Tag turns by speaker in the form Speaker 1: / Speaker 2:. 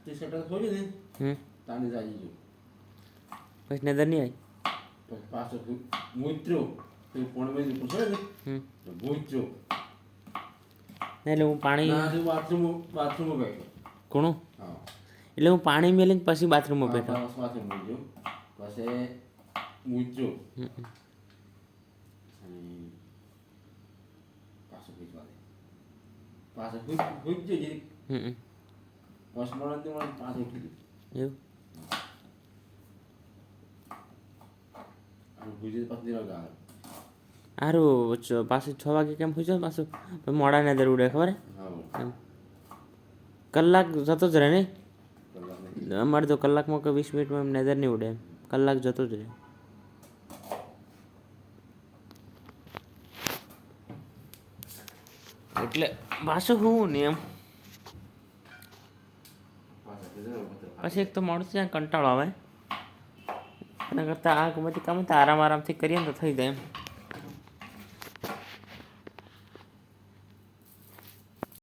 Speaker 1: T-shirt ખોલી ને તાની જાય જો
Speaker 2: પછી નજર નહીં
Speaker 1: પછી પાછો મૂત્રો તો પણ મેં પૂછે ને મૂત્રો
Speaker 2: એટલે હું પાણી
Speaker 1: બાથરૂમમાં બેઠો
Speaker 2: કોણું
Speaker 1: હા
Speaker 2: એટલે હું પાણી મેલીને પછી બાથરૂમમાં બેઠો
Speaker 1: બાથરૂમમાં ગયો પછી મૂત્રો અને પાછો ભીજવા દે પાછો ભૂજ જઈ વસમણ પાછો ઉઠી ગયું
Speaker 2: એવું
Speaker 1: અને ભૂજે પાછું નિરાગ આવે
Speaker 2: સારું પાછું 6 વાગે કેમ પૂછો પાછું મોડા નજર ઉડે ખબર
Speaker 1: હા
Speaker 2: કલાક જતો જ રહે ને
Speaker 1: કલાક
Speaker 2: અમારે તો કલાકમાં કે 20 મિનિટમાં એમ નજર નહીં ઉડે કલાક જતો જ રહે એટલે પાછું હું ને એમ પછી એક તો માણસ ત્યાં કંટાળો આવે એના કરતાં આ ગમે તે કામ આરામથી કરીએ ને તો થઈ જાય એમ